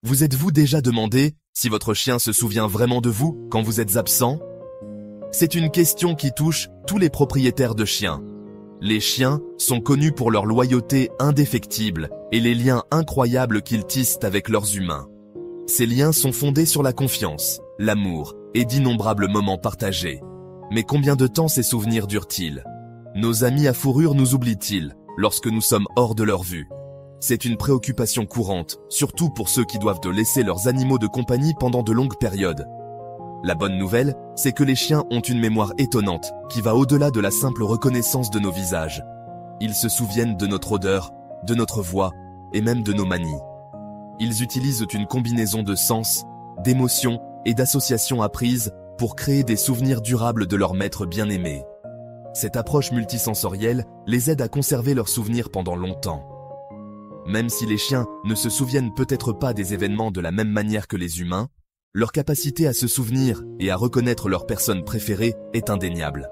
Vous êtes-vous déjà demandé si votre chien se souvient vraiment de vous quand vous êtes absent? C'est une question qui touche tous les propriétaires de chiens. Les chiens sont connus pour leur loyauté indéfectible et les liens incroyables qu'ils tissent avec leurs humains. Ces liens sont fondés sur la confiance, l'amour et d'innombrables moments partagés. Mais combien de temps ces souvenirs durent-ils? Nos amis à fourrure nous oublient-ils lorsque nous sommes hors de leur vue? C'est une préoccupation courante, surtout pour ceux qui doivent laisser leurs animaux de compagnie pendant de longues périodes. La bonne nouvelle, c'est que les chiens ont une mémoire étonnante, qui va au-delà de la simple reconnaissance de nos visages. Ils se souviennent de notre odeur, de notre voix, et même de nos manies. Ils utilisent une combinaison de sens, d'émotions et d'associations apprises pour créer des souvenirs durables de leur maître bien-aimé. Cette approche multisensorielle les aide à conserver leurs souvenirs pendant longtemps. Même si les chiens ne se souviennent peut-être pas des événements de la même manière que les humains, leur capacité à se souvenir et à reconnaître leur personne préférée est indéniable.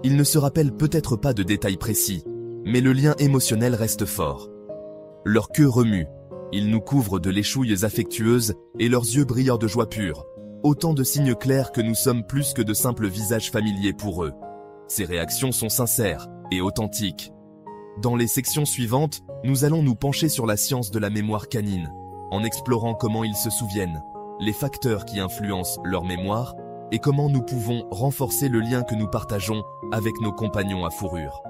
Ils ne se rappellent peut-être pas de détails précis, mais le lien émotionnel reste fort. Leur queue remue, ils nous couvrent de l'échouille affectueuses et leurs yeux brillent de joie pure, autant de signes clairs que nous sommes plus que de simples visages familiers pour eux. Ces réactions sont sincères et authentiques. Dans les sections suivantes, nous allons nous pencher sur la science de la mémoire canine, en explorant comment ils se souviennent, les facteurs qui influencent leur mémoire, et comment nous pouvons renforcer le lien que nous partageons avec nos compagnons à fourrure.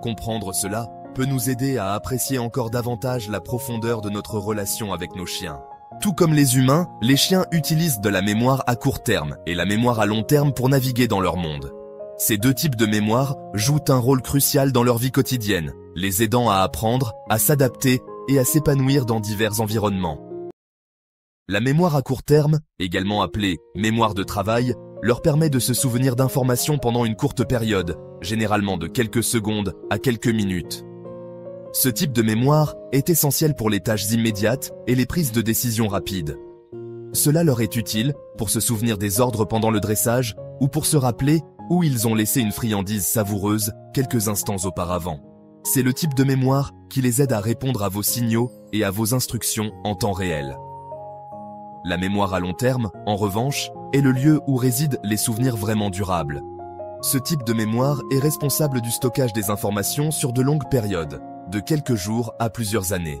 Comprendre cela peut nous aider à apprécier encore davantage la profondeur de notre relation avec nos chiens. Tout comme les humains, les chiens utilisent de la mémoire à court terme et la mémoire à long terme pour naviguer dans leur monde. Ces deux types de mémoire jouent un rôle crucial dans leur vie quotidienne, les aidant à apprendre, à s'adapter et à s'épanouir dans divers environnements. La mémoire à court terme, également appelée mémoire de travail, leur permet de se souvenir d'informations pendant une courte période, généralement de quelques secondes à quelques minutes. Ce type de mémoire est essentiel pour les tâches immédiates et les prises de décision rapides. Cela leur est utile pour se souvenir des ordres pendant le dressage ou pour se rappeler où ils ont laissé une friandise savoureuse quelques instants auparavant. C'est le type de mémoire qui les aide à répondre à vos signaux et à vos instructions en temps réel. La mémoire à long terme, en revanche, est le lieu où résident les souvenirs vraiment durables. Ce type de mémoire est responsable du stockage des informations sur de longues périodes, de quelques jours à plusieurs années.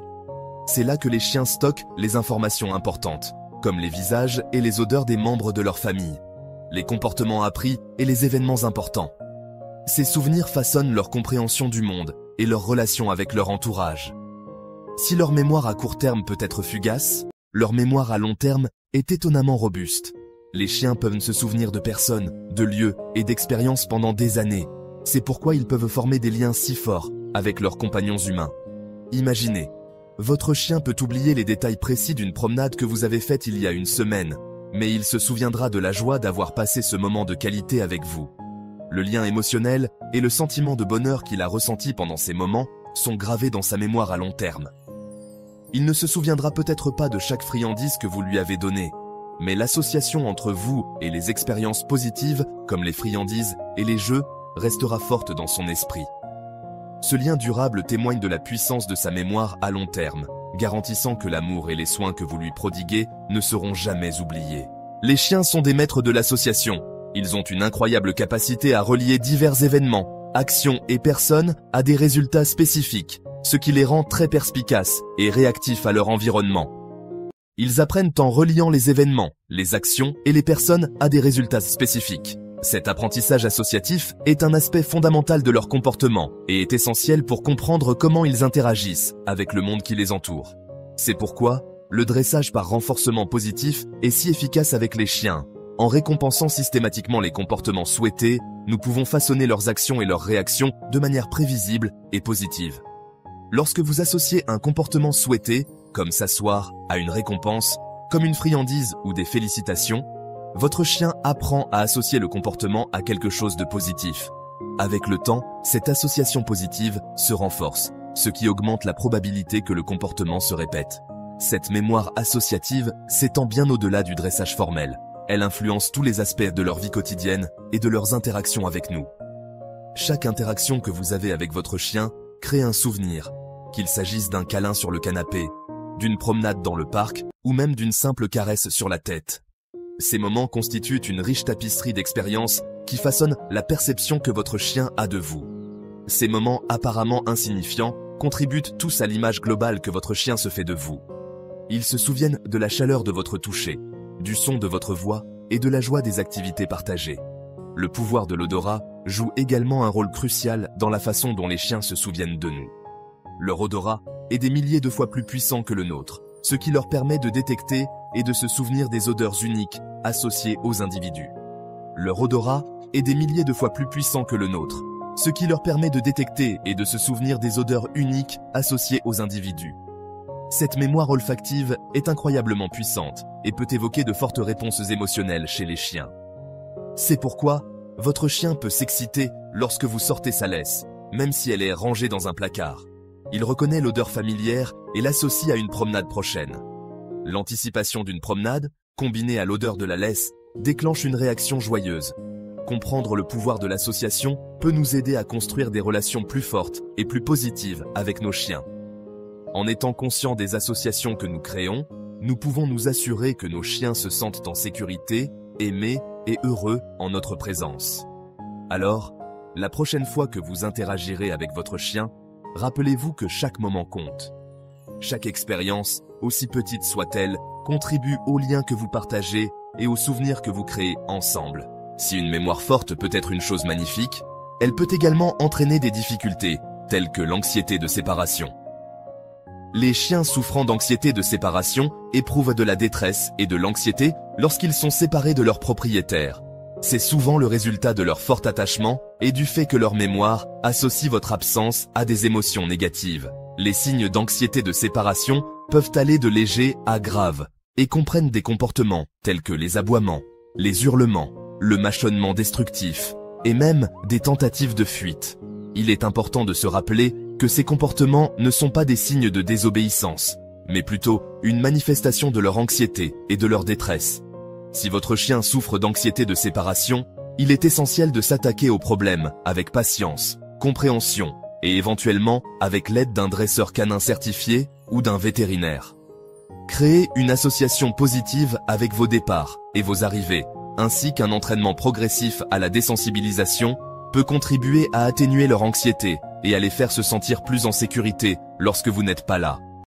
C'est là que les chiens stockent les informations importantes, comme les visages et les odeurs des membres de leur famille, les comportements appris et les événements importants. Ces souvenirs façonnent leur compréhension du monde et leur relation avec leur entourage. Si leur mémoire à court terme peut être fugace, leur mémoire à long terme est étonnamment robuste. Les chiens peuvent se souvenir de personnes, de lieux et d'expériences pendant des années. C'est pourquoi ils peuvent former des liens si forts avec leurs compagnons humains. Imaginez, votre chien peut oublier les détails précis d'une promenade que vous avez faite il y a une semaine, mais il se souviendra de la joie d'avoir passé ce moment de qualité avec vous. Le lien émotionnel et le sentiment de bonheur qu'il a ressenti pendant ces moments sont gravés dans sa mémoire à long terme. Il ne se souviendra peut-être pas de chaque friandise que vous lui avez donnée, mais l'association entre vous et les expériences positives, comme les friandises et les jeux, restera forte dans son esprit. Ce lien durable témoigne de la puissance de sa mémoire à long terme, garantissant que l'amour et les soins que vous lui prodiguez ne seront jamais oubliés. Les chiens sont des maîtres de l'association. Ils ont une incroyable capacité à relier divers événements, actions et personnes à des résultats spécifiques, ce qui les rend très perspicaces et réactifs à leur environnement. Ils apprennent en reliant les événements, les actions et les personnes à des résultats spécifiques. Cet apprentissage associatif est un aspect fondamental de leur comportement et est essentiel pour comprendre comment ils interagissent avec le monde qui les entoure. C'est pourquoi le dressage par renforcement positif est si efficace avec les chiens. En récompensant systématiquement les comportements souhaités, nous pouvons façonner leurs actions et leurs réactions de manière prévisible et positive. Lorsque vous associez un comportement souhaité, comme s'asseoir, à une récompense, comme une friandise ou des félicitations, votre chien apprend à associer le comportement à quelque chose de positif. Avec le temps, cette association positive se renforce, ce qui augmente la probabilité que le comportement se répète. Cette mémoire associative s'étend bien au-delà du dressage formel. Elle influence tous les aspects de leur vie quotidienne et de leurs interactions avec nous. Chaque interaction que vous avez avec votre chien crée un souvenir, qu'il s'agisse d'un câlin sur le canapé, d'une promenade dans le parc ou même d'une simple caresse sur la tête. Ces moments constituent une riche tapisserie d'expériences qui façonnent la perception que votre chien a de vous. Ces moments apparemment insignifiants contribuent tous à l'image globale que votre chien se fait de vous. Ils se souviennent de la chaleur de votre toucher, du son de votre voix et de la joie des activités partagées. Le pouvoir de l'odorat joue également un rôle crucial dans la façon dont les chiens se souviennent de nous. Leur odorat est des milliers de fois plus puissant que le nôtre, ce qui leur permet de détecter et de se souvenir des odeurs uniques associées aux individus. Leur odorat est des milliers de fois plus puissant que le nôtre, ce qui leur permet de détecter et de se souvenir des odeurs uniques associées aux individus. Cette mémoire olfactive est incroyablement puissante et peut évoquer de fortes réponses émotionnelles chez les chiens. C'est pourquoi votre chien peut s'exciter lorsque vous sortez sa laisse, même si elle est rangée dans un placard. Il reconnaît l'odeur familière et l'associe à une promenade prochaine. L'anticipation d'une promenade, combinée à l'odeur de la laisse, déclenche une réaction joyeuse. Comprendre le pouvoir de l'association peut nous aider à construire des relations plus fortes et plus positives avec nos chiens. En étant conscients des associations que nous créons, nous pouvons nous assurer que nos chiens se sentent en sécurité, aimés et heureux en notre présence. Alors, la prochaine fois que vous interagirez avec votre chien, rappelez-vous que chaque moment compte. Chaque expérience, aussi petite soit-elle, contribue au lien que vous partagez et aux souvenirs que vous créez ensemble. Si une mémoire forte peut être une chose magnifique, elle peut également entraîner des difficultés, telles que l'anxiété de séparation. Les chiens souffrant d'anxiété de séparation éprouvent de la détresse et de l'anxiété lorsqu'ils sont séparés de leur propriétaire. C'est souvent le résultat de leur fort attachement et du fait que leur mémoire associe votre absence à des émotions négatives. Les signes d'anxiété de séparation peuvent aller de légers à graves et comprennent des comportements tels que les aboiements, les hurlements, le mâchonnement destructif et même des tentatives de fuite. Il est important de se rappeler que ces comportements ne sont pas des signes de désobéissance, mais plutôt une manifestation de leur anxiété et de leur détresse. Si votre chien souffre d'anxiété de séparation, il est essentiel de s'attaquer au problème avec patience, compréhension et éventuellement avec l'aide d'un dresseur canin certifié ou d'un vétérinaire. Créez une association positive avec vos départs et vos arrivées, ainsi qu'un entraînement progressif à la désensibilisation peut contribuer à atténuer leur anxiété et à les faire se sentir plus en sécurité lorsque vous n'êtes pas là.